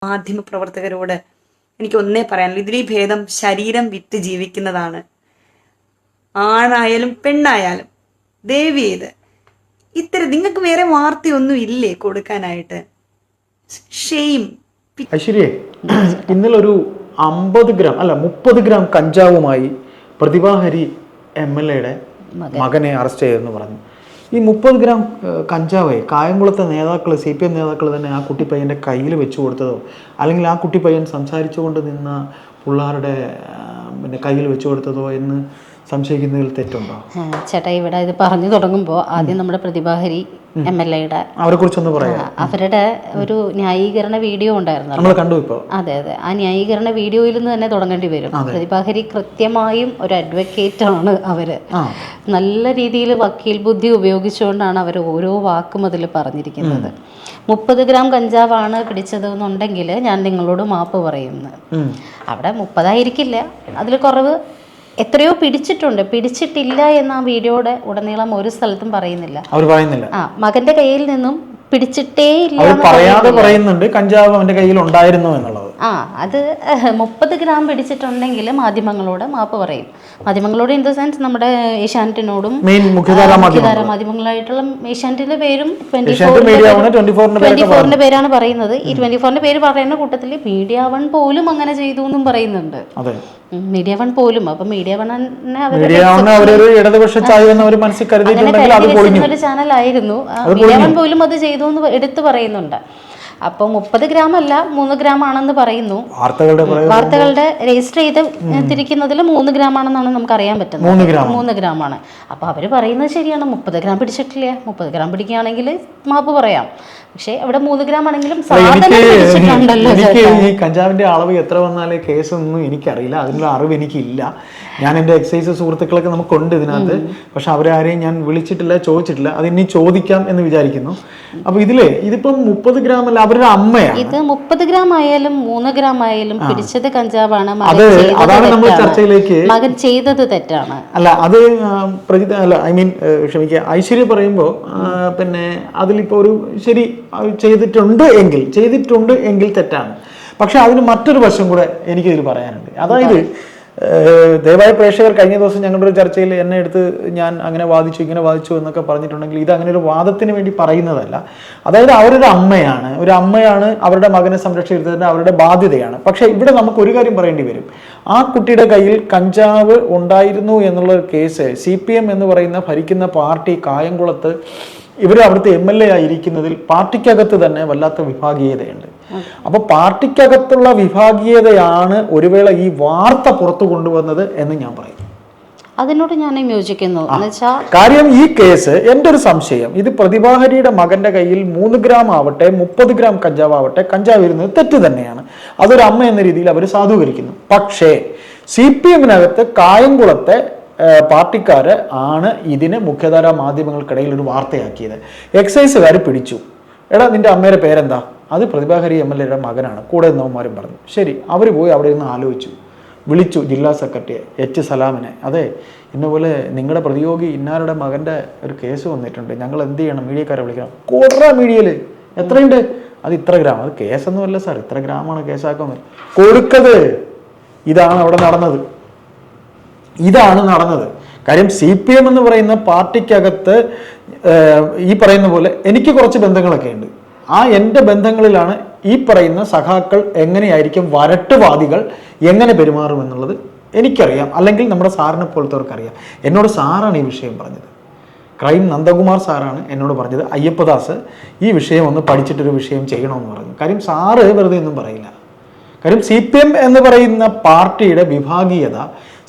മാധ്യമപ്രവർത്തകരോട് എനിക്ക് ഒന്നേ പറയാനുള്ളൂ, ഇതിലീ ഭേദം ശരീരം വിറ്റ് ജീവിക്കുന്നതാണ്. ആണായാലും പെണ്ണായാലും ദയവ് ചെയ്ത് നിങ്ങൾക്ക് വേറെ വാർത്തയൊന്നും ഇല്ലേ കൊടുക്കാനായിട്ട്? ഷെയിം. ഐശ്വര്യേ, ഇന്നലെ ഒരു 50 ഗ്രാം അല്ല 30 ഗ്രാം കഞ്ചാവുമായി പ്രതിഭാഹരി MLA മകനെ അറസ്റ്റ് ചെയ്തെന്ന് പറഞ്ഞു. ഈ 30 ഗ്രാം കഞ്ചാവേ കായംകുളത്തെ നേതാക്കൾ, CPM നേതാക്കൾ തന്നെ ആ കുട്ടി പയ്യൻ്റെ കയ്യിൽ വെച്ചു കൊടുത്തതോ അല്ലെങ്കിൽ ആ കുട്ടി പയ്യൻ സംസാരിച്ചുകൊണ്ട് നിന്ന പിള്ളേരുടെ കയ്യിൽ വെച്ചു കൊടുത്തതോ എന്ന് സംശയിക്കുന്നതിൽ തെറ്റുണ്ടോ? ചേട്ടാ, ഇവിടെ ഇത് പറഞ്ഞു തുടങ്ങുമ്പോൾ ആദ്യം നമ്മുടെ പ്രതിഭാഹരി MLA അവരെ കുറിച്ചൊന്ന് പറയാം. അവരുടെ ഒരു ന്യായീകരണ വീഡിയോ ഉണ്ടായിരുന്നു, നമ്മൾ കണ്ടു ഇപ്പോൾ. അതെ, ആ ന്യായീകരണ വീഡിയോയിൽ നിന്ന് തന്നെ തുടങ്ങേണ്ടി വരും. പ്രതിഭാഹരി കൃത്യമായും ഒരു അഡ്വക്കേറ്റ് ആണ്. അവര് നല്ല രീതിയിൽ വക്കീൽ ബുദ്ധി ഉപയോഗിച്ചുകൊണ്ടാണ് അവർ ഓരോ വാക്കും അതിൽ പറഞ്ഞിരിക്കുന്നത്. 30 ഗ്രാം കഞ്ചാവാണ് പിടിച്ചതെന്നുണ്ടെങ്കിൽ ഞാൻ നിങ്ങളോട് മാപ്പ് പറയുന്നു. അവിടെ 30 ആയിരിക്കില്ല, അതിൽ കുറവ് എത്രയോ പിടിച്ചിട്ടില്ല എന്ന് ആ വീഡിയോയുടെ ഉടനീളം ഒരു സ്ഥലത്തും പറയുന്നില്ല. മകന്റെ കയ്യിൽ നിന്നും പിടിച്ചിട്ടേ ഇല്ല പറയാതെ പറയുന്നുണ്ട് കഞ്ചാവ് അവന്റെ കയ്യിൽ ഉണ്ടായിരുന്നു എന്നുള്ളത്. അത് 30 ഗ്രാം പിടിച്ചിട്ടുണ്ടെങ്കിൽ മാധ്യമങ്ങളോട് മാപ്പ് പറയും. മാധ്യമങ്ങളോട് ഇൻ ദ സെൻസ് നമ്മുടെ ഏഷ്യാനെറ്റിനോടും മുഖ്യധാര മാധ്യമങ്ങളായിട്ടുള്ള ഏഷ്യാനെറ്റിന്റെ പേരും 24ന്റെ പേരാണ് പറയുന്നത്. ഈ 24ന്റെ പേര് പറയുന്ന കൂട്ടത്തിൽ മീഡിയ വൺ പോലും അങ്ങനെ ചെയ്തു എന്നും പറയുന്നുണ്ട്. മീഡിയ വൺ പോലും. അപ്പൊ മീഡിയ വൺ ഒരു ചാനലായിരുന്നു. മീഡിയ വൺ പോലും അത് ചെയ്തു എന്ന് എടുത്തു പറയുന്നുണ്ട്. അപ്പോൾ 30 ഗ്രാം അല്ല 3 ഗ്രാം ആണെന്ന് പറയുന്നു. വാർത്തകളുടെ രജിസ്റ്റർ ചെയ്ത് തിരിക്കുന്നതിൽ 3 ഗ്രാം ആണെന്നാണ് നമുക്ക് അറിയാൻ പറ്റുന്നത്. 3 ഗ്രാം ആണ്. അപ്പോൾ അവർ പറയുന്നത് ശരിയാണ്, 30 ഗ്രാം പിടിച്ചിട്ടില്ല. 30 ഗ്രാം പിടിക്കുകയാണെങ്കിൽ മാപ്പ് പറയാം. പക്ഷെ അവിടെ 3 ഗ്രാം ആണെങ്കിലും ഈ കഞ്ചാവിന്റെ അളവ് എത്ര വന്നാലേ കേസൊന്നും എനിക്കറിയില്ല, അതിനുള്ള അറിവ് എനിക്കില്ല. ഞാൻ എൻ്റെ എക്സൈസ് സുഹൃത്തുക്കളൊക്കെ നമുക്കുണ്ട് ഇതിനകത്ത്. പക്ഷെ അവരാരെയും ഞാൻ വിളിച്ചിട്ടില്ല, ചോദിച്ചിട്ടില്ല. അത് ഇനി ചോദിക്കാം എന്ന് വിചാരിക്കുന്നു. അപ്പൊ ഇതിപ്പം 30 ഗ്രാം അല്ല, അവരുടെ അമ്മയാണ്. ഇത് 30 ഗ്രാം ആയാലും 3 ഗ്രാം ആയാലും പിടിച്ചത് കഞ്ചാവാണ്. അതാണ് നമ്മൾ ചർച്ചയിലേക്ക്. മകൻ ചെയ്തത് തെറ്റാണ്. അല്ല, അത് ക്ഷമിക്കുക, ഐശ്വര്യ പറയുമ്പോ പിന്നെ അതിലിപ്പോ ഒരു ശരി ചെയ്തിട്ടുണ്ട് എങ്കിൽ തെറ്റാണ്. പക്ഷെ അതിന് മറ്റൊരു വശം കൂടെ എനിക്കിതിൽ പറയാനുണ്ട്. അതായത് ദയവായി പ്രേക്ഷകർ, കഴിഞ്ഞ ദിവസം ഞങ്ങളുടെ ഒരു ചർച്ചയിൽ എന്നെ എടുത്ത് ഞാൻ അങ്ങനെ വാദിച്ചു ഇങ്ങനെ വാദിച്ചു എന്നൊക്കെ പറഞ്ഞിട്ടുണ്ടെങ്കിൽ ഇത് അങ്ങനെ ഒരു വാദത്തിന് വേണ്ടി പറയുന്നതല്ല. അതായത് അവരൊരു അമ്മയാണ്, അവരുടെ മകനെ സംരക്ഷിക്കുന്നതിന് അവരുടെ ബാധ്യതയാണ്. പക്ഷെ ഇവിടെ നമുക്ക് ഒരു കാര്യം പറയേണ്ടി വരും. ആ കുട്ടിയുടെ കയ്യിൽ കഞ്ചാവ് ഉണ്ടായിരുന്നു എന്നുള്ള കേസ് CPM എന്ന് പറയുന്ന ഭരിക്കുന്ന പാർട്ടി കായംകുളത്ത് ഇവർ അവിടുത്തെ MLA ആയിരിക്കുന്നതിൽ പാർട്ടിക്കകത്ത് തന്നെ വല്ലാത്ത വിഭാഗീയതയുണ്ട്. അപ്പൊ പാർട്ടിക്കകത്തുള്ള വിഭാഗീയതയാണ് ഒരു വേള ഈ വാർത്ത പുറത്തു കൊണ്ടുവന്നത് എന്ന് ഞാൻ പറയും. അതിനോട് ഞാൻ യോജിക്കുന്നു. കാര്യം ഈ കേസ്, എൻ്റെ ഒരു സംശയം, ഇത് പ്രതിഭാഹരിയുടെ മകന്റെ കയ്യിൽ 3 ഗ്രാം ആവട്ടെ 30 ഗ്രാം കഞ്ചാവട്ടെ, കഞ്ചാവ് വരുന്നത് തെറ്റ് തന്നെയാണ്. അതൊരു അമ്മ എന്ന രീതിയിൽ അവർ സാധൂകരിക്കുന്നു. പക്ഷേ CPM-നകത്ത് കായംകുളത്തെ പാർട്ടിക്കാര് ആണ് ഇതിനെ മുഖ്യധാരാ മാധ്യമങ്ങൾക്കിടയിൽ ഒരു വാർത്തയാക്കിയത്. എക്സൈസുകാർ പിടിച്ചു. എടാ, നിന്റെ അമ്മയുടെ പേരെന്താ? അത് പ്രതിഭാഹരി MLA മകനാണ്. കൂടെ നിന്നവന്മാരും പറഞ്ഞു. ശരി, അവർ പോയി അവിടെ നിന്ന് ആലോചിച്ചു, വിളിച്ചു ജില്ലാ സെക്രട്ടറിയെ H. സലാമിനെ. അതെ, ഇന്നപോലെ നിങ്ങളുടെ പ്രതിയോഗി ഇന്നാരുടെ മകൻ്റെ ഒരു കേസ് വന്നിട്ടുണ്ട്, ഞങ്ങൾ എന്ത് ചെയ്യണം? മീഡിയക്കാരെ വിളിക്കണം. കൊടുറ മീഡിയയിൽ എത്രയുണ്ട്? അത് ഇത്ര ഗ്രാം. അത് കേസൊന്നുമല്ല സാർ, ഇത്ര ഗ്രാമാണ് കേസാക്കുന്നത്. കൊടുക്കത്. ഇതാണ് അവിടെ നടന്നത്. കാര്യം CPM എന്ന് പറയുന്ന പാർട്ടിക്കകത്ത് ഈ പറയുന്ന പോലെ എനിക്ക് കുറച്ച് ബന്ധങ്ങളൊക്കെ ഉണ്ട്. എൻ്റെ ബന്ധങ്ങളിലാണ് ഈ പറയുന്ന സഖാക്കൾ എങ്ങനെയായിരിക്കും, വരട്ടുവാദികൾ എങ്ങനെ പെരുമാറുമെന്നുള്ളത് എനിക്കറിയാം. അല്ലെങ്കിൽ നമ്മുടെ സാറിനെ പോലത്തെവർക്കറിയാം. എന്നോട് സാറാണ് ഈ വിഷയം പറഞ്ഞത്. ക്രൈം നന്ദകുമാർ സാറാണ് എന്നോട് പറഞ്ഞത്, അയ്യപ്പദാസ് ഈ വിഷയം ഒന്ന് പഠിച്ചിട്ടൊരു വിഷയം ചെയ്യണമെന്ന് പറഞ്ഞു. കാര്യം സാറ് വെറുതെ ഒന്നും പറയില്ല. കാര്യം CPM എന്ന് പറയുന്ന പാർട്ടിയുടെ വിഭാഗീയത,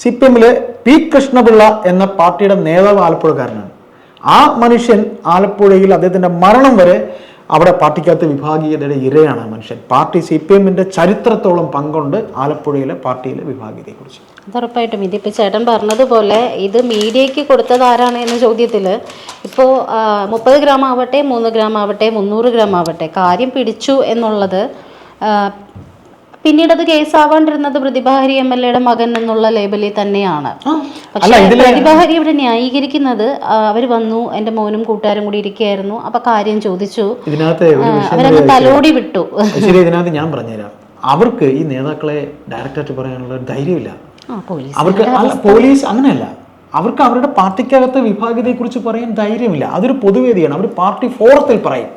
CPM-ലെ P. കൃഷ്ണപിള്ള എന്ന പാർട്ടിയുടെ നേതാവ് ആലപ്പുഴക്കാരനാണ്. ആ മനുഷ്യൻ ആലപ്പുഴയിൽ അദ്ദേഹത്തിൻ്റെ മരണം വരെ അവിടെ പാർട്ടിക്കകത്ത് വിഭാഗീയതയുടെ ഇരയാണ്. മനുഷ്യൻ പാർട്ടി CPM-ന്റെ ചരിത്രത്തോളം പങ്കുണ്ട് ആലപ്പുഴയിലെ പാർട്ടിയിലെ വിഭാഗീയതയെക്കുറിച്ച്. ഉറപ്പായിട്ടും ഇതിപ്പോൾ ചേട്ടൻ പറഞ്ഞതുപോലെ ഇത് മീഡിയയ്ക്ക് കൊടുത്തത് ആരാണ് എന്ന ചോദ്യത്തിൽ ഇപ്പോൾ 30 ഗ്രാം ആവട്ടെ 3 ഗ്രാം ആവട്ടെ 300 ഗ്രാം ആവട്ടെ, കാര്യം പിടിച്ചു എന്നുള്ളത് പിന്നീട് അത് കേസാവാണ്ടിരുന്നത് പ്രതിഭാഹരി MLA യുടെ മകൻ എന്നുള്ള ലേബലിൽ തന്നെയാണ്. പക്ഷേ പ്രതിഭാഹരി ഇവിടെ ന്യായീകരിക്കുന്നത് അവർ വന്നു, എൻ്റെ മോനും കൂട്ടുകാരും കൂടി ഇരിക്കുകയായിരുന്നു, അപ്പൊ കാര്യം ചോദിച്ചു, അവരങ്ങ് തലോടി വിട്ടു. ശരി, ഇതിനകത്ത് ഞാൻ പറഞ്ഞുതരാം, അവർക്ക് ഈ നേതാക്കളെ ഡയറക്റ്റായിട്ട് പറയാനുള്ള ധൈര്യമില്ല. അവർക്ക് പോലീസ് അങ്ങനെയല്ല, അവർക്ക് അവരുടെ പാർട്ടിക്കകത്ത് വിഭാഗീയതയെക്കുറിച്ച് പറയാൻ ധൈര്യമില്ല. അതൊരു പൊതുവേദിയാണ്, അവർ പാർട്ടി ഫോറത്തിൽ പറയും.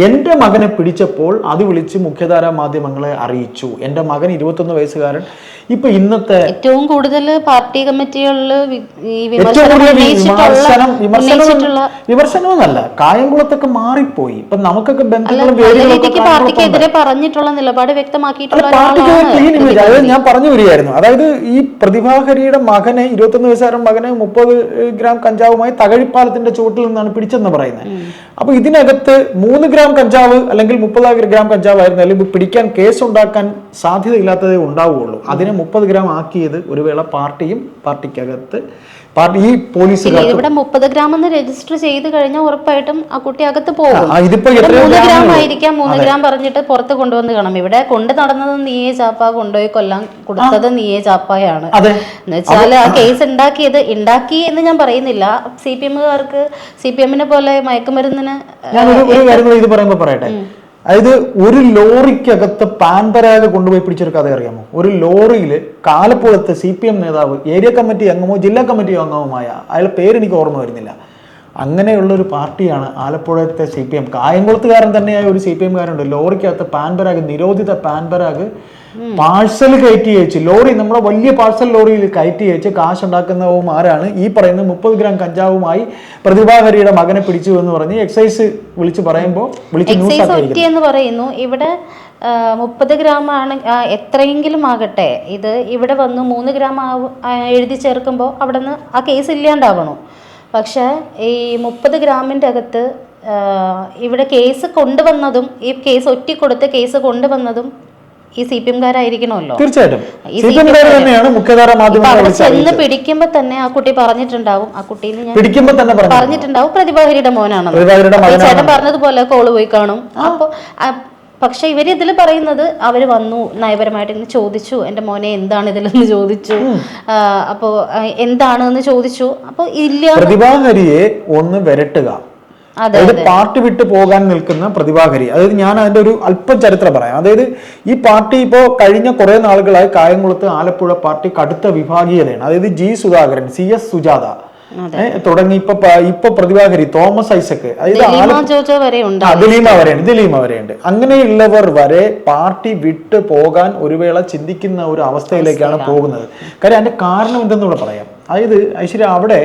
എൻ്റെ മകനെ പിടിച്ചപ്പോൾ അത് വിളിച്ച് മുഖ്യധാരാ മാധ്യമങ്ങളെ അറിയിച്ചു. എൻ്റെ മകൻ 21 വയസ്സുകാരൻ. ഇപ്പൊ ഇന്നത്തെ ഏറ്റവും കൂടുതൽ പാർട്ടി കമ്മിറ്റികളിൽ വിമർശനമൊന്നല്ല, കായംകുളത്തൊക്കെ മാറിപ്പോയി. ഇപ്പൊ നമുക്കൊക്കെ പാർട്ടിക്കെതിരെ പറഞ്ഞിട്ടുള്ള നിലപാട് വ്യക്തമാക്കിയിട്ടുള്ള ക്ലീൻ ഇമേജ്. അതായത് ഞാൻ പറഞ്ഞു വരികയായിരുന്നു, അതായത് ഈ പ്രതിഭാഹരിയുടെ മകനെ 21 വയസ്സുകാരൻ മകനെ 30 ഗ്രാം കഞ്ചാവുമായി തകഴിപ്പാലത്തിന്റെ ചുവട്ടിൽ നിന്നാണ് പിടിച്ചെന്ന് പറയുന്നത്. അപ്പൊ ഇതിനകത്ത് 3 ഗ്രാം കഞ്ചാവ് അല്ലെങ്കിൽ 30 ഗ്രാം കഞ്ചാവ് ആയിരുന്നാലും പിടിക്കാൻ കേസ് ഉണ്ടാക്കാൻ സാധ്യതയില്ലാത്തതേ ഉണ്ടാവുകയുള്ളൂ. അതിനെ 30 ഗ്രാം ആക്കിയത് ഒരു വേള പാർട്ടിയും പാർട്ടിക്കകത്ത് ഈ പോലീസുകാർ ഇവിടെ 30 ഗ്രാം എന്ന് രജിസ്റ്റർ ചെയ്ത് കഴിഞ്ഞാൽ ഉറപ്പായിട്ടും ആ കുട്ടി അകത്ത് പോകും. 3 ഗ്രാം ആയിരിക്കാം, 3 ഗ്രാം പറഞ്ഞിട്ട് പുറത്ത് കൊണ്ടുവന്ന് കാണാം. ഇവിടെ കൊണ്ട് നടന്നത് നീയെ ചാപ്പ, കൊണ്ടുപോയി കൊല്ലാൻ കൊടുത്തത് നീയെ ചാപ്പയാണ്. എന്നുവെച്ചാൽ ആ കേസ് ഉണ്ടാക്കി എന്ന് ഞാൻ പറയുന്നില്ല. CPM-കാർക്ക് CPM-നെ പോലെ മയക്കുമരുന്നിന് ഇത് പറയുമ്പോ പറയട്ടെ, അതായത് ഒരു ലോറിക്കകത്ത് പാൻപരാഗ് കൊണ്ടുപോയി പിടിച്ചൊരു കഥ അറിയാമോ? ഒരു ലോറിയിൽ ആലപ്പുഴത്തെ CPM നേതാവ്, ഏരിയ കമ്മിറ്റി അംഗമോ ജില്ലാ കമ്മിറ്റി അംഗവുമായ, അയാളുടെ പേരെനിക്ക് ഓർമ്മ വരുന്നില്ല, അങ്ങനെയുള്ളൊരു പാർട്ടിയാണ് ആലപ്പുഴത്തെ CPM. കായംകുളത്തുകാരൻ തന്നെയായ ഒരു CPM-കാരുണ്ട്, ലോറിക്കകത്ത് പാൻപരാഗ്, നിരോധിത പാൻപരാഗ് പാഴ്സൽ കയറ്റി അയച്ച്, ലോറി നമ്മുടെ വലിയ പാഴ്സൽ ലോറിയിൽ കയറ്റി അയച്ച് കാശുണ്ടാക്കുന്നവന്മാരാണ് ഈ പറയുന്ന 30 ഗ്രാം കഞ്ചാവുമായി പ്രതിഭാഹരിയുടെ മകനെ പിടിച്ചു എന്ന് പറഞ്ഞ് എക്സൈസ് വിളിച്ച് പറയുമ്പോൾ എന്ന് പറയുന്നു. ഇവിടെ 30 ഗ്രാം ആണ്, എത്രയെങ്കിലും ആകട്ടെ, ഇത് ഇവിടെ വന്ന് 3 ഗ്രാം എഴുതി ചേർക്കുമ്പോൾ അവിടെ നിന്ന് ആ കേസ് ഇല്ലാണ്ടാവണം. പക്ഷേ ഈ 30 ഗ്രാമിൻ്റെ അകത്ത് ഇവിടെ കേസ് കൊണ്ടുവന്നതും ഈ കേസ് ഒറ്റിക്കൊടുത്ത് കേസ് കൊണ്ടുവന്നതും ഈ CPM-കാരായിരിക്കണമല്ലോ. തീർച്ചയായിട്ടും ചെന്ന് പിടിക്കുമ്പോ തന്നെ ആ കുട്ടി പറഞ്ഞിട്ടുണ്ടാവും, ആ കുട്ടിയിൽ പറഞ്ഞിട്ടുണ്ടാവും പ്രതിഭാഹരിയുടെ മോനാണെന്ന്. ചേട്ടൻ പറഞ്ഞതുപോലെ കോള് പോയി കാണും. അപ്പൊ പക്ഷെ ഇവര് ഇതിൽ പറയുന്നത് അവര് വന്നു നയപരമായിട്ട് ഇങ്ങനെ ചോദിച്ചു, എൻ്റെ മോനെ എന്താണ് ഇതിലെന്ന് ചോദിച്ചു, അപ്പോ എന്താണെന്ന് ചോദിച്ചു. അപ്പൊ ഇല്ല, പ്രതിഭാഹരിയെ ഒന്ന് വരട്ടുക, അതായത് പാർട്ടി വിട്ടു പോകാൻ നിൽക്കുന്ന പ്രതിഭാഹരി. അതായത് ഞാൻ അതിന്റെ ഒരു അല്പം ചരിത്രം പറയാം. അതായത് ഈ പാർട്ടി ഇപ്പോൾ കഴിഞ്ഞ കുറെ നാളുകളായി കായംകുളത്ത് ആലപ്പുഴ പാർട്ടി കടുത്ത വിഭാഗീയതയാണ്. അതായത് G സുധാകരൻ, CS സുജാത തുടങ്ങി ഇപ്പൊ പ്രതിഭാഹരി തോമസ് ഐസക്, ദിലീമ വരെയുണ്ട്. അങ്ങനെയുള്ളവർ വരെ പാർട്ടി വിട്ടു പോകാൻ ഒരു വേള ചിന്തിക്കുന്ന ഒരു അവസ്ഥയിലേക്കാണ് പോകുന്നത്. കാര്യം അതിന്റെ കാരണം എന്തെന്നുള്ള പറയാം. അതായത് ഐശ്വര്യ, അവിടെ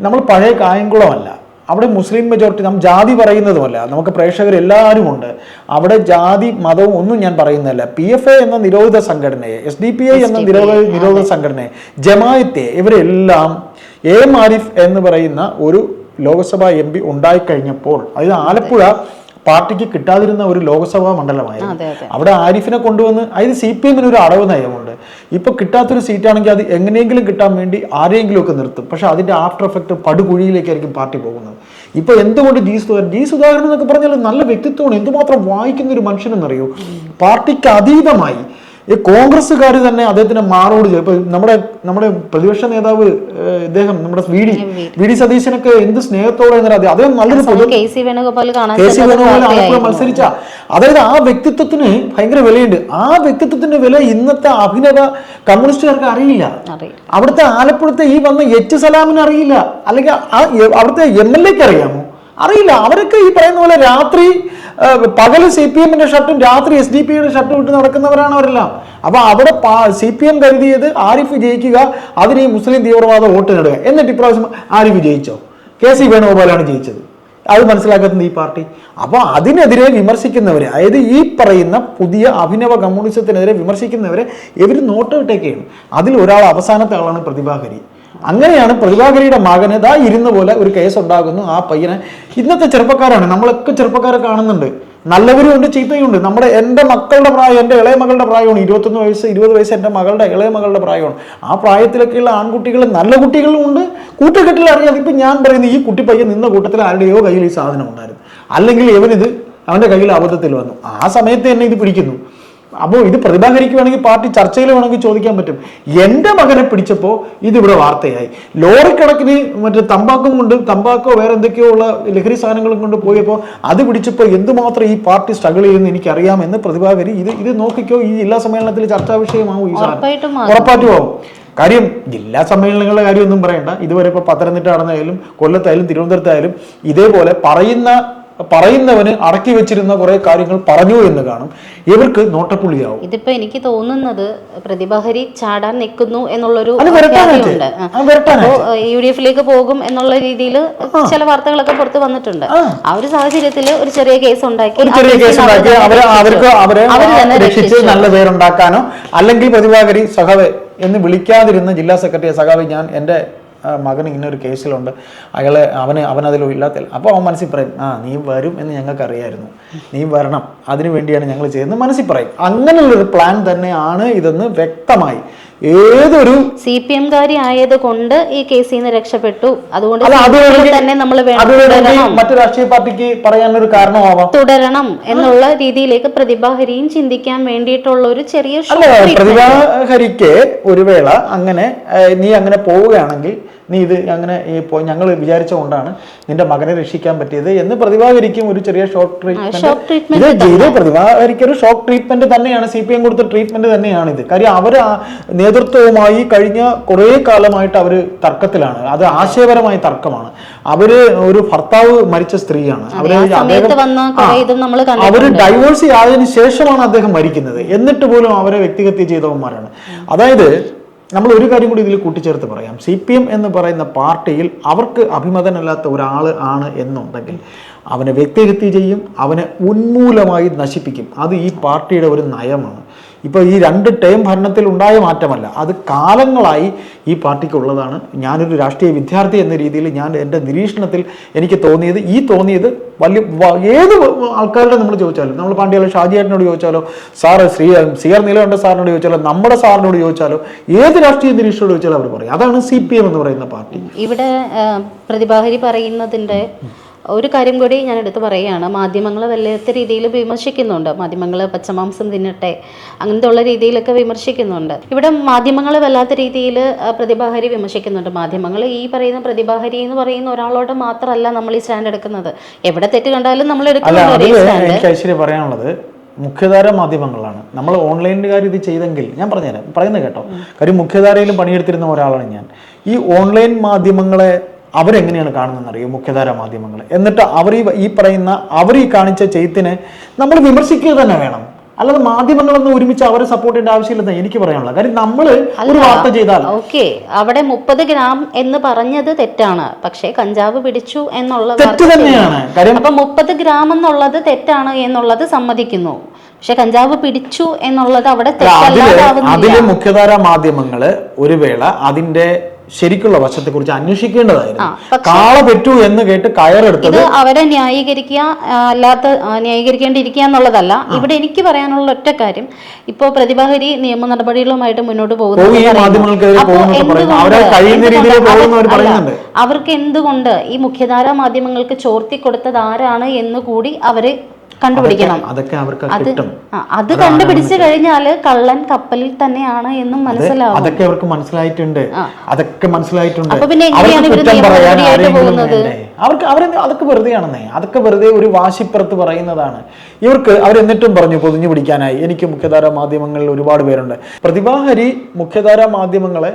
നമ്മൾ പഴയ കായംകുളമല്ല, അവിടെ മുസ്ലിം മെജോറിറ്റി, നാം ജാതി പറയുന്നതുമല്ല, നമുക്ക് പ്രേക്ഷകർ എല്ലാവരും ഉണ്ട്. അവിടെ ജാതി മതവും ഒന്നും ഞാൻ പറയുന്നില്ല. PFI എന്ന നിരോധിത സംഘടനയെ, SDPI എന്ന നിരോധിത സംഘടനയെ, ജമാഅത്തെ, ഇവരെല്ലാം ആരിഫ് എന്ന് പറയുന്ന ഒരു ലോക്സഭാ MP ഉണ്ടായിക്കഴിഞ്ഞപ്പോൾ, അതായത് ആലപ്പുഴ പാർട്ടിക്ക് കിട്ടാതിരുന്ന ഒരു ലോക്സഭാ മണ്ഡലമായിരുന്നു. അവിടെ ആരിഫിനെ കൊണ്ടുവന്ന്, അതായത് CPM-ന് ഒരു അടവ് നയമുണ്ട്. ഇപ്പൊ കിട്ടാത്തൊരു സീറ്റാണെങ്കിൽ അത് എങ്ങനെയെങ്കിലും കിട്ടാൻ വേണ്ടി ആരെങ്കിലും ഒക്കെ നിർത്തും. പക്ഷെ അതിന്റെ ആഫ്റ്റർ എഫക്ട് പടുകുഴിയിലേക്കായിരിക്കും പാർട്ടി പോകുന്നത്. ഇപ്പൊ എന്തുകൊണ്ട് G സുധാകരൻ എന്നൊക്കെ പറഞ്ഞാൽ നല്ല വ്യക്തിത്വമാണ്, എന്തുമാത്രം വായിക്കുന്ന ഒരു മനുഷ്യനെന്നറിയോ. പാർട്ടിക്ക് അതീതമായി ഈ കോൺഗ്രസ്സുകാർ തന്നെ അദ്ദേഹത്തിന് മാറോട് ചെയ്യും. ഇപ്പൊ നമ്മുടെ പ്രതിപക്ഷ നേതാവ് ഇദ്ദേഹം, നമ്മുടെ വി ഡി സതീശനൊക്കെ എന്ത് സ്നേഹത്തോടെ അദ്ദേഹം നല്ലൊരു KC വേണുഗോപാൽ ആലപ്പുഴ മത്സരിച്ച, അതായത് ആ വ്യക്തിത്വത്തിന് ഭയങ്കര വിലയുണ്ട്. ആ വ്യക്തിത്വത്തിന്റെ വില ഇന്നത്തെ അഭിനവ കമ്മ്യൂണിസ്റ്റുകാർക്ക് അറിയില്ല. അവിടുത്തെ ആലപ്പുഴത്തെ ഈ വന്ന H സലാമിന് അറിയില്ല, അല്ലെങ്കിൽ അവിടുത്തെ MLA-ക്ക് അറിയാമോ? അറിയില്ല. അവരൊക്കെ ഈ പറയുന്ന പോലെ രാത്രി പകല് CPM-ന്റെ ഷർട്ടും രാത്രി SDPI-യുടെ ഷർട്ടും ഇട്ട് നടക്കുന്നവരാണ് അവരെല്ലാം. അപ്പൊ അവിടെ CPM കരുതിയത് ആരിഫ് ജയിക്കുക, അതിന് ഈ മുസ്ലിം തീവ്രവാദ വോട്ട് നേടുക. എന്നിട്ട് ഇപ്രാവശ്യം ആരിഫ് ജയിച്ചോ? KC വേണുഗോപാലാണ് ജയിച്ചത്. അത് മനസ്സിലാക്കുന്നത് ഈ പാർട്ടി. അപ്പൊ അതിനെതിരെ വിമർശിക്കുന്നവരെ, അതായത് ഈ പറയുന്ന പുതിയ അഭിനവ കമ്മ്യൂണിസത്തിനെതിരെ വിമർശിക്കുന്നവരെ ഇവർ നോട്ടമിട്ടേക്കാണ്. അതിൽ ഒരാൾ അവസാനത്തെ ആളാണ് പ്രതിഭാഹരി. അങ്ങനെയാണ് പ്രതിഭാകരിയുടെ മകന് ഇരുന്ന പോലെ ഒരു കേസ് ഉണ്ടാകുന്നു. ആ പയ്യനെ, ഇന്നത്തെ ചെറുപ്പക്കാരാണ്, നമ്മളൊക്കെ ചെറുപ്പക്കാരെ കാണുന്നുണ്ട്, നല്ലവരും ഉണ്ട് ചീത്തയും ഉണ്ട്. എൻ്റെ മക്കളുടെ പ്രായം, എൻ്റെ ഇളയ മകളുടെ പ്രായമാണ് 21 വയസ്സ് 20 വയസ്സ് എൻ്റെ മകളുടെ ഇളയ മകളുടെ പ്രായമാണ്. ആ പ്രായത്തിലൊക്കെയുള്ള ആൺകുട്ടികൾ, നല്ല കുട്ടികളും ഉണ്ട്, കൂട്ടുകെട്ടിൽ അറിയാതെ. ഇപ്പം ഞാൻ പറയുന്നത്, ഈ കുട്ടി പയ്യൻ നിന്ന കൂട്ടത്തിൽ ആരുടെയോ കയ്യിൽ ഈ സാധനം ഉണ്ടായിരുന്നു, അല്ലെങ്കിൽ അവന്റെ കയ്യിൽ അബദ്ധത്തിൽ വന്നു, ആ സമയത്ത് തന്നെ ഇത് പിടിക്കുന്നു. അപ്പോൾ ഇത് പ്രതിഭാകരിക്ക് വേണമെങ്കിൽ പാർട്ടി ചർച്ചയിൽ വേണമെങ്കിൽ ചോദിക്കാൻ പറ്റും. എൻ്റെ മകനെ പിടിച്ചപ്പോൾ ഇതിവിടെ വാർത്തയായി. ലോറിക്കണക്കിന് മറ്റേ തമ്പാക്കോ വേറെ എന്തൊക്കെയോ ഉള്ള ലഹരി സാധനങ്ങളും കൊണ്ട് പോയപ്പോൾ അത് പിടിച്ചപ്പോൾ എന്തുമാത്രം ഈ പാർട്ടി സ്ട്രഗിൾ ചെയ്യുമെന്ന് എനിക്കറിയാമെന്ന് പ്രതിഭാകരി ഇത് നോക്കിക്കോ, ഈ ജില്ലാ സമ്മേളനത്തിൽ ചർച്ചാ വിഷയമാവും ഈ സാധനം, ഉറപ്പായിട്ടും ആവും. കാര്യം ജില്ലാ സമ്മേളനങ്ങളുടെ കാര്യമൊന്നും പറയണ്ട. ഇതുവരെ ഇപ്പോൾ പത്തനംതിട്ട നടന്നായാലും കൊല്ലത്തായാലും തിരുവനന്തപുരത്തായാലും ഇതേപോലെ പറയുന്നവന് അടക്കി വെച്ചിരുന്ന കുറെ കാര്യങ്ങൾ പറഞ്ഞു എന്ന് കാണും. ഇവർക്ക് നോട്ടപ്പുള്ളിയാവും. ഇതിപ്പോ എനിക്ക് തോന്നുന്നത് പ്രതിഭാഹരി ചാടാൻ നിൽക്കുന്നു എന്നുള്ളൊരു UDF പോകും എന്നുള്ള രീതിയിൽ ചില വാർത്തകളൊക്കെ പുറത്ത് വന്നിട്ടുണ്ട്. ആ ഒരു സാഹചര്യത്തിൽ ഒരു ചെറിയ കേസ് ഉണ്ടാക്കി അവരെ രക്ഷിച്ച് നല്ല പേരുണ്ടാക്കാനോ അല്ലെങ്കിൽ പ്രതിഭാകരി സഖാവെ എന്ന് വിളിക്കാതിരുന്ന ജില്ലാ സെക്രട്ടറി സഖാവെ ഞാൻ എൻ്റെ മകൻ ഇങ്ങനൊരു കേസിലുണ്ട്, അവനതിൽ ഇല്ലാത്തില്ല. അപ്പോൾ അവൻ മനസ്സിൽ പറയും, നീ വരും എന്ന് ഞങ്ങൾക്ക് അറിയായിരുന്നു, നീ വരണം, അതിനു വേണ്ടിയാണ് ഞങ്ങൾ ചെയ്യുന്നത് മനസ്സിൽ പറയും. അങ്ങനെയുള്ളൊരു പ്ലാൻ തന്നെയാണ് ഇതെന്ന് വ്യക്തമായി. ഏതൊരു CPM-കാരി ആയത് കൊണ്ട് ഈ കേസിൽ നിന്ന് രക്ഷപ്പെട്ടു, അതുകൊണ്ട് തന്നെ നമ്മൾ മറ്റു രാഷ്ട്രീയ പാർട്ടിക്ക് പറയാനൊരു കാരണമാവാം, തുടരണം എന്നുള്ള രീതിയിലേക്ക് പ്രതിഭാഹരിയും ചിന്തിക്കാൻ വേണ്ടിയിട്ടുള്ള ഒരു ചെറിയ പ്രതിഭാഹരിക്ക് ഒരു വേള അങ്ങനെ നീ അങ്ങനെ പോവുകയാണെങ്കിൽ നീ ഇത് അങ്ങനെ ഞങ്ങൾ വിചാരിച്ചുകൊണ്ടാണ് നിന്റെ മകനെ രക്ഷിക്കാൻ പറ്റിയത് എന്ന് പ്രതിഭാകരിക്കും ഒരു ചെറിയ ഷോക്ക് ട്രീറ്റ്മെന്റ് ഇത് പ്രതിഭാകരിക്ക് ഒരു ഷോക്ക് ട്രീറ്റ്മെന്റ് തന്നെയാണ്. CPM കൊടുത്ത ട്രീറ്റ്മെന്റ് തന്നെയാണ് ഇത്. കാര്യം അവർ നേതൃത്വവുമായി കഴിഞ്ഞ കുറേ കാലമായിട്ട് അവർ തർക്കത്തിലാണ്. അത് ആശയപരമായ തർക്കമാണ്. അവര് ഒരു ഭർത്താവ് മരിച്ച സ്ത്രീയാണ്. അവര് ഡൈവോഴ്സ് ആയതിനു ശേഷമാണ് അദ്ദേഹം മരിക്കുന്നത്. എന്നിട്ട് പോലും അവരെ വ്യക്തിഹത്യ ചെയ്തവന്മാരാണ്. അതായത് നമ്മൾ ഒരു കാര്യം കൂടി ഇതിൽ കൂട്ടിച്ചേർത്ത് പറയാം. CPM എന്ന് പറയുന്ന പാർട്ടിയിൽ അവർക്ക് അഭിമതനല്ലാത്ത ഒരാൾ ആണ് എന്നുണ്ടെങ്കിൽ അവനെ വ്യക്തിഹത്യ ചെയ്യും, അവനെ ഉന്മൂലമായി നശിപ്പിക്കും. അത് ഈ പാർട്ടിയുടെ ഒരു നയമാണ്. ഇപ്പോൾ ഈ 2 ടേം ഭരണത്തിൽ ഉണ്ടായ മാറ്റമല്ല, അത് കാലങ്ങളായി ഈ പാർട്ടിക്കുള്ളതാണ്. ഞാനൊരു രാഷ്ട്രീയ വിദ്യാർത്ഥി എന്ന രീതിയിൽ ഞാൻ എൻ്റെ നിരീക്ഷണത്തിൽ എനിക്ക് തോന്നിയത് വലിയ ഏത് ആൾക്കാരുടെ നമ്മൾ ചോദിച്ചാലും, നമ്മൾ പാണ്ഡ്യാലോ ഷാജിയേട്ടനോട് ചോദിച്ചാലോ, സാറ് CR നീലകണ്ഠ സാറിനോട് ചോദിച്ചാലോ, നമ്മുടെ സാറിനോട് ചോദിച്ചാലോ, ഏത് രാഷ്ട്രീയ നിരീക്ഷണോട് ചോദിച്ചാലും അവർ പറയും അതാണ് CPM എന്ന് പറയുന്ന പാർട്ടി. ഇവിടെ പ്രതിഭാഹരി പറയുന്നതിൻ്റെ ഒരു കാര്യം കൂടി ഞാൻ എടുത്ത് പറയുകയാണ്. മാധ്യമങ്ങൾ വല്ലാത്ത രീതിയിൽ വിമർശിക്കുന്നുണ്ട്. മാധ്യമങ്ങൾ പച്ചമാംസം തിന്നട്ടെ അങ്ങനത്തെ ഉള്ള രീതിയിലൊക്കെ വിമർശിക്കുന്നുണ്ട്. ഇവിടെ മാധ്യമങ്ങൾ വല്ലാത്ത രീതിയിൽ പ്രതിഭാഹരി വിമർശിക്കുന്നുണ്ട്. മാധ്യമങ്ങൾ ഈ പറയുന്ന പ്രതിഭാഹരി എന്ന് പറയുന്ന ഒരാളോട് മാത്രമല്ല നമ്മൾ ഈ സ്റ്റാൻഡ് എടുക്കുന്നത്. എവിടെ തെറ്റ് കണ്ടാലും നമ്മൾ എടുക്കുന്നത്. എനിക്ക് ഐശ്വര്യ പറയാനുള്ളത് മുഖ്യധാര മാധ്യമങ്ങളാണ്. നമ്മൾ ഓൺലൈനുകാർ ഇത് ചെയ്തെങ്കിൽ ഞാൻ പറഞ്ഞുതരാം, പറയുന്നത് കേട്ടോ. കാര്യം മുഖ്യധാരയിലും പണിയെടുത്തിരുന്ന ഒരാളാണ് ഞാൻ. ഈ ഓൺലൈൻ മാധ്യമങ്ങളെ അവരെങ്ങനെയാണ് കാണുന്നതെന്ന് അറിയും, മുഖ്യധാര മാധ്യമങ്ങൾ. എന്നിട്ട് അവർ ഈ കാണിച്ച ചെയ്ത്തിനെ നമ്മൾ വിമർശിക്കുക തന്നെ വേണം. അല്ലാതെ മാധ്യമങ്ങളൊന്നും ഒരുമിച്ച് അവരെ സപ്പോർട്ട് ചെയ്യേണ്ട ആവശ്യമില്ലെന്ന് എനിക്ക് പറയാനുള്ളത്. കാര്യം നമ്മൾ ഒരു വാർത്ത ചെയ്താൽ അവിടെ 30 ഗ്രാം എന്ന് പറഞ്ഞത് തെറ്റാണ്, പക്ഷേ കഞ്ചാവ് പിടിച്ചു എന്നുള്ളത് തെറ്റ് തന്നെയാണ്. കാര്യം അപ്പൊ 30 ഗ്രാം എന്നുള്ളത് തെറ്റാണ് എന്നുള്ളത് സമ്മതിക്കുന്നു, പക്ഷെ കഞ്ചാവ് പിടിച്ചു എന്നുള്ളത് അവിടെ അതില് മുഖ്യധാര മാധ്യമങ്ങള് ഒരു വേള അതിന്റെ ശരിക്കുള്ള വശത്തെ കുറിച്ച് അന്വേഷിക്കേണ്ടതായിരുന്നു. കാള പെറ്റു എന്ന് കേട്ട് കയറെടുത്തത് അവരെ ന്യായീകരിക്കേണ്ടിയിരിക്കുക എന്നുള്ളതല്ല. ഇവിടെ എനിക്ക് പറയാനുള്ള ഒറ്റ കാര്യം, ഇപ്പോ പ്രതിഭാഹരി നിയമ നടപടികളുമായിട്ട് മുന്നോട്ട് അവർക്ക് എന്തുകൊണ്ട് ഈ മുഖ്യധാര മാധ്യമങ്ങൾക്ക് ചോർത്തി കൊടുത്തത് ആരാണ് എന്ന് കൂടി അവര് കണ്ടുപിടിക്കണം. അത് കണ്ടുപിടിച്ചു കഴിഞ്ഞാല് കള്ളൻ കപ്പലിൽ തന്നെയാണ് എന്നും മനസ്സിലാവും. അതൊക്കെ അവർക്ക് മനസ്സിലായിട്ടുണ്ട്. അപ്പൊ പിന്നെ എങ്ങനെയാണ് ഇവര് പോകുന്നത്? അതൊക്കെ വെറുതെയാണെന്നേ. അതൊക്കെ വെറുതെ ഒരു വാശിപ്പുറത്ത് പറയുന്നതാണ്. ഇവർക്ക് അവരെന്നിട്ടും പറഞ്ഞു പൊതിഞ്ഞു പിടിക്കാനായി എനിക്ക് മുഖ്യധാര മാധ്യമങ്ങളിൽ ഒരുപാട് പേരുണ്ട്. പ്രതിഭാഹരി മുഖ്യധാര മാധ്യമങ്ങളെ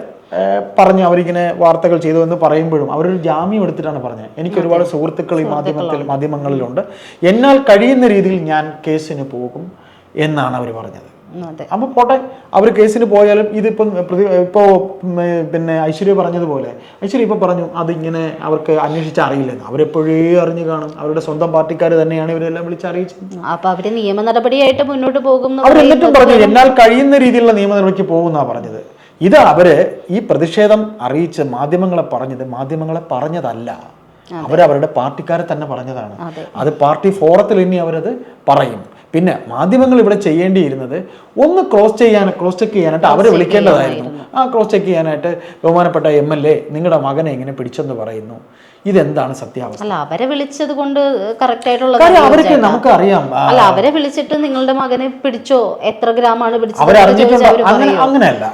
പറഞ്ഞു അവരിങ്ങനെ വാർത്തകൾ ചെയ്തു എന്ന് പറയുമ്പോഴും അവരൊരു ജാമ്യം എടുത്തിട്ടാണ് പറഞ്ഞത്. എനിക്ക് ഒരുപാട് സുഹൃത്തുക്കൾ ഈ മാധ്യമങ്ങളിലുണ്ട്, എന്നാൽ കഴിയുന്ന രീതിയിൽ ഞാൻ കേസിന് പോകും എന്നാണ് അവർ പറഞ്ഞത്. അപ്പൊ പോട്ടെ, അവർ കേസിന് പോയാലും ഇപ്പോ പിന്നെ ഐശ്വര്യ പറഞ്ഞതുപോലെ ഐശ്വര്യ ഇപ്പൊ പറഞ്ഞു അതിങ്ങനെ അവർക്ക് അന്വേഷിച്ച് അറിയില്ലെന്ന്. അവരെപ്പോഴേ അറിഞ്ഞു കാണും. അവരുടെ സ്വന്തം പാർട്ടിക്കാർ തന്നെയാണ് ഇവരെല്ലാം വിളിച്ചറിയിച്ചത്. അപ്പൊ അവര് നിയമ നടപടിയായിട്ട് മുന്നോട്ട് പോകും. അവരെന്നിട്ടും പറഞ്ഞു എന്നാൽ കഴിയുന്ന രീതിയിലുള്ള നിയമ നടപടിക്ക് പോകുന്നാ പറഞ്ഞത്. ഇത് അവര് ഈ പ്രതിഷേധം അറിയിച്ച് മാധ്യമങ്ങളെ പറഞ്ഞതല്ല, അവരവരുടെ പാർട്ടിക്കാരെ തന്നെ പറഞ്ഞതാണ്. അത് പാർട്ടി ഫോറത്തിൽ ഇനി അവരത് പറയും. പിന്നെ മാധ്യമങ്ങൾ ഇവിടെ ചെയ്യേണ്ടിയിരുന്നത് ഒന്ന് ക്രോസ് ചെക്ക് ചെയ്യാനായിട്ട് അവരെ വിളിക്കേണ്ടതായിരുന്നു. ക്രോസ് ചെക്ക് ചെയ്യാനായിട്ട് ബഹുമാനപ്പെട്ട MLA നിങ്ങളുടെ മകനെ ഇങ്ങനെ പിടിച്ചെന്ന് പറയുന്നു, ഇതെന്താണ് സത്യാവസ്ഥ? അല്ല, അവരെ വിളിച്ചത് കൊണ്ട് കറക്റ്റ് ആയിട്ടുള്ള കാര്യം അവർക്ക് നമുക്ക് അറിയാം. അല്ല, അവരെ വിളിച്ചിട്ട് നിങ്ങളുടെ മകനെ പിടിച്ചോ, എത്ര ഗ്രാമാണ് പിടിച്ചത്, അവരറിഞ്ഞിട്ടുണ്ടോ? അങ്ങനെയല്ല.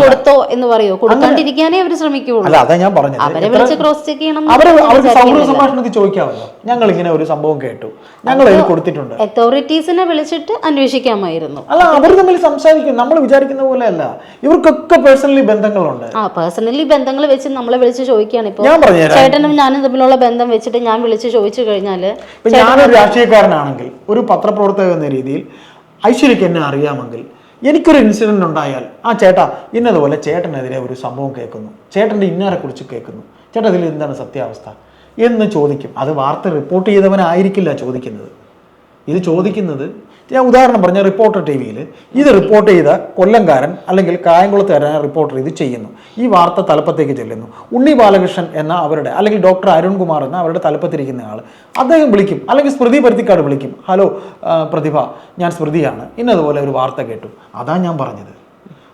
കൊടുത്തോ എന്ന് പറയോ? കൊടുക്കാണ്ടിരിക്കാനേ അവര് ശ്രമിക്കുള്ളൂ. അല്ല, അതാ ഞാൻ പറഞ്ഞത്. അവരെ വിളിച്ച് ക്രോസ് ചെക്ക് ചെയ്യണം. അവർക്ക് സൗഹൃദ സംഭാഷണത്തിൽ ചോദിക്കാമല്ലോ, ഞങ്ങൾ ഇങ്ങനെ ഒരു സംഭവം കേട്ടു, ഞങ്ങൾ അതിൽ കൊടുത്തിട്ടുണ്ട്. അതോറിറ്റീസിനെ വിളിച്ചിട്ട് അന്വേഷിക്കാമായിരുന്നു. അല്ല, അവർ തമ്മിൽ സംസാരിക്കും. നമ്മൾ വിചാരിക്കുന്ന പോലെ അല്ല. ഇവർക്കൊക്കെ പേഴ്സണലി ബന്ധങ്ങളുണ്ട്. പേഴ്സണലി ബന്ധങ്ങൾ വെച്ച് നമ്മളെ വിളിച്ച് ചോദിക്കുകയാണ്. ഇപ്പൊ ചേട്ടനും ഞാനും തമ്മിലുള്ള ബന്ധം വെച്ചിട്ട് ഞാൻ വിളിച്ച് ചോദിച്ചു കഴിഞ്ഞാല്, ഞാനൊരു രാഷ്ട്രീയക്കാരനാണെങ്കിൽ, ഒരു പത്രപ്രവർത്തക എന്ന രീതിയിൽ ഐശ്വര്യക്ക് എന്നെ അറിയാമെങ്കിൽ, എനിക്കൊരു ഇൻസിഡന്റ് ഉണ്ടായാൽ, ചേട്ടാ ഇന്നതുപോലെ ചേട്ടനെതിരെ ഒരു സംഭവം കേൾക്കുന്നു, ചേട്ടൻ്റെ ഇന്നാരെ കുറിച്ച് കേൾക്കുന്നു, ചേട്ടാ ഇതിൽ എന്താണ് സത്യാവസ്ഥ എന്ന് ചോദിക്കും. അത് വാർത്ത റിപ്പോർട്ട് ചെയ്തവനായിരിക്കില്ല ചോദിക്കുന്നത്. ഇത് ചോദിക്കുന്നത്, ഞാൻ ഉദാഹരണം പറഞ്ഞ റിപ്പോർട്ടർ TV-യിൽ ഇത് റിപ്പോർട്ട് ചെയ്ത കൊല്ലംകാരൻ അല്ലെങ്കിൽ കായംകുളത്തുകാരൻ റിപ്പോർട്ടർ ഇത് ചെയ്യുന്നു. ഈ വാർത്ത തലപ്പത്തേക്ക് ചെല്ലുന്നു. ഉണ്ണി ബാലകൃഷ്ണൻ എന്ന അവരുടെ, അല്ലെങ്കിൽ ഡോക്ടർ അരുൺകുമാർ എന്ന അവരുടെ തലപ്പത്തിരിക്കുന്ന ആൾ അദ്ദേഹം വിളിക്കും, അല്ലെങ്കിൽ സ്മൃതി പരുത്തിക്കാട് വിളിക്കും. ഹലോ പ്രതിഭ, ഞാൻ സ്മൃതിയാണ്, ഇന്നതുപോലെ ഒരു വാർത്ത കേട്ടു. അതാ ഞാൻ പറഞ്ഞത്.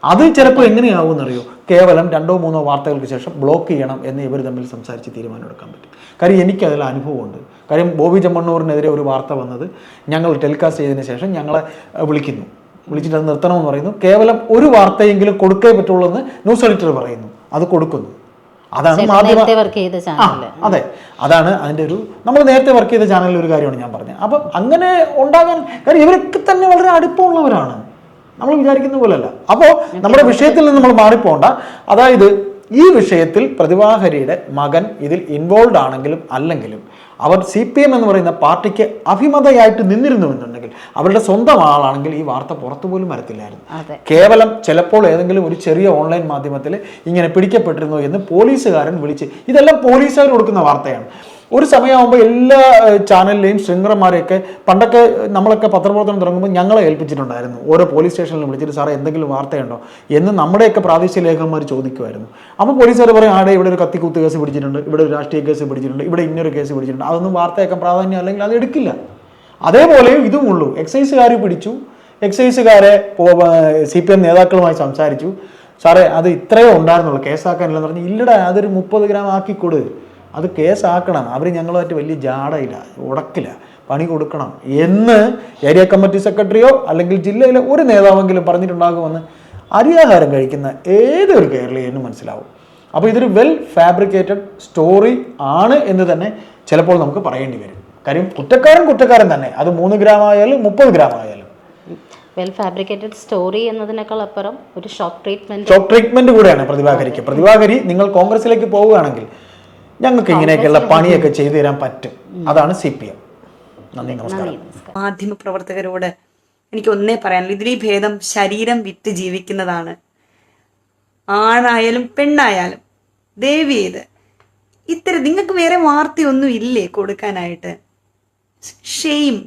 അത് ചിലപ്പോൾ എങ്ങനെയാവും എന്നറിയോ? കേവലം 2-3 വാർത്തകൾക്ക് ശേഷം ബ്ലോക്ക് ചെയ്യണം എന്ന് ഇവർ തമ്മിൽ സംസാരിച്ച് തീരുമാനം എടുക്കാൻ പറ്റും. കാര്യം എനിക്കതിൽ അനുഭവമുണ്ട്. കാര്യം ബോബി ചെമ്മണ്ണൂരിനെതിരെ ഒരു വാർത്ത വന്നത് ഞങ്ങൾ ടെലികാസ്റ്റ് ചെയ്തതിന് ശേഷം ഞങ്ങളെ വിളിച്ചിട്ട് അത് നിർത്തണമെന്ന് പറയുന്നു. കേവലം ഒരു വാർത്തയെങ്കിലും കൊടുക്കേ പറ്റുള്ളൂ എന്ന് ന്യൂസ് എഡിറ്റർ പറയുന്നു. അത് കൊടുക്കുന്നു. അതാണ് മാധ്യമ. അതെ, അതാണ് അതിൻ്റെ ഒരു, നമ്മൾ നേരത്തെ വർക്ക് ചെയ്ത ചാനലിൽ ഒരു കാര്യമാണ് ഞാൻ പറഞ്ഞത്. അപ്പം അങ്ങനെ ഉണ്ടാകാൻ കാര്യം ഇവരൊക്കെ തന്നെ വളരെ അടുപ്പമുള്ളവരാണ്, നമ്മൾ വിചാരിക്കുന്ന പോലെയല്ല. അപ്പോൾ നമ്മുടെ വിഷയത്തിൽ നിന്ന് നമ്മൾ മാറിപ്പോണ്ട. അതായത് ഈ വിഷയത്തിൽ പ്രതിഭാഹരിയുടെ മകൻ ഇതിൽ ഇൻവോൾവ് ആണെങ്കിലും അല്ലെങ്കിലും അവർ CPM എന്ന് പറയുന്ന പാർട്ടിക്ക് അഭിമതയായിട്ട് നിന്നിരുന്നുവെന്നുണ്ടെങ്കിൽ, അവരുടെ സ്വന്തം ആളാണെങ്കിൽ ഈ വാർത്ത പുറത്തു പോലും വരത്തില്ലായിരുന്നു. കേവലം ചിലപ്പോൾ ഏതെങ്കിലും ഒരു ചെറിയ ഓൺലൈൻ മാധ്യമത്തിൽ ഇങ്ങനെ പിടിക്കപ്പെട്ടിരുന്നു എന്ന് പോലീസുകാരൻ വിളിച്ച്, ഇതെല്ലാം പോലീസുകാർ കൊടുക്കുന്ന വാർത്തയാണ്. ഒരു സമയമാകുമ്പോൾ എല്ലാ ചാനലിലെയും ശൃംഖലമാരെയൊക്കെ, പണ്ടൊക്കെ നമ്മളൊക്കെ പത്രപ്രവർത്തനം തുടങ്ങുമ്പോൾ ഞങ്ങളെ ഏൽപ്പിച്ചിട്ടുണ്ടായിരുന്നു. ഓരോ പോലീസ് സ്റ്റേഷനിൽ വിളിച്ചിട്ട് സാറേ എന്തെങ്കിലും വാർത്തയുണ്ടോ എന്ന് നമ്മുടെയൊക്കെ പ്രാദേശിക ലേഖകന്മാർ ചോദിക്കുമായിരുന്നു. അപ്പോൾ പോലീസുകാർ പറയും, ഇവിടെ ഒരു കത്തിക്കുത്ത് കേസ് പിടിച്ചിട്ടുണ്ട്, ഇവിടെ ഒരു രാഷ്ട്രീയ കേസ് പിടിച്ചിട്ടുണ്ട്, ഇവിടെ ഇന്നൊരു കേസ് പിടിച്ചിട്ടുണ്ട്. അതൊന്നും വാർത്തയൊക്കെ പ്രാധാന്യം അല്ലെങ്കിൽ അത് എടുക്കില്ല. അതേപോലെ ഇതും ഉള്ളൂ. എക്സൈസുകാർ പിടിച്ചു, എക്സൈസുകാരെ CPM നേതാക്കളുമായി സംസാരിച്ചു. സാറേ അത് ഇത്രയോ ഉണ്ടായിരുന്നുള്ളൂ, കേസാക്കാനില്ലെന്ന് പറഞ്ഞ്, ഇല്ലടാ അതൊരു 30 ഗ്രാം ആക്കിക്കൊടു, അത് കേസാക്കണം, അവർ ഞങ്ങളുമായിട്ട് വലിയ ജാടയില്ല, ഉടക്കില്ല, പണി കൊടുക്കണം എന്ന് ഏരിയ കമ്മിറ്റി സെക്രട്ടറിയോ അല്ലെങ്കിൽ ജില്ലയിലെ ഒരു നേതാവെങ്കിലും പറഞ്ഞിട്ടുണ്ടാകുമെന്ന് അരിയാഹാരം കഴിക്കുന്ന ഏതൊരു കേരളീയനും മനസ്സിലാവും. അപ്പോൾ ഇതൊരു വെൽ ഫാബ്രിക്കേറ്റഡ് സ്റ്റോറി ആണ് എന്ന് തന്നെ ചിലപ്പോൾ നമുക്ക് പറയേണ്ടി വരും. കാര്യം കുറ്റക്കാരൻ തന്നെ, അത് 3 ഗ്രാം ആയാലും 30 ഗ്രാം ആയാലും. വെൽ ഫാബ്രിക്കേറ്റഡ് സ്റ്റോറി എന്നതിനേക്കാൾ അപ്പുറം ഒരു ഷോക്ക് ട്രീറ്റ്മെന്റ് കൂടെയാണ് പ്രതിഭാകരിക്ക്. പ്രതിഭാകരി നിങ്ങൾ കോൺഗ്രസിലേക്ക് പോവുകയാണെങ്കിൽ ഞങ്ങൾക്ക് ഇങ്ങനെയൊക്കെയുള്ള പണിയൊക്കെ ചെയ്തു തരാൻ പറ്റും. അതാണ് CPM. നന്ദി, നമസ്കാരം. മാധ്യമ പ്രവർത്തകരോട് എനിക്ക് ഒന്നേ പറയാനുള്ളൂ, ഇതിലീ ഭേദം ശരീരം വിറ്റ് ജീവിക്കുന്നതാണ്. ആണായാലും പെണ്ണായാലും ദയവ് ചെയ്ത് നിങ്ങൾക്ക് വേറെ വാർത്തയൊന്നും ഇല്ലേ കൊടുക്കാനായിട്ട്? ഷെയിം.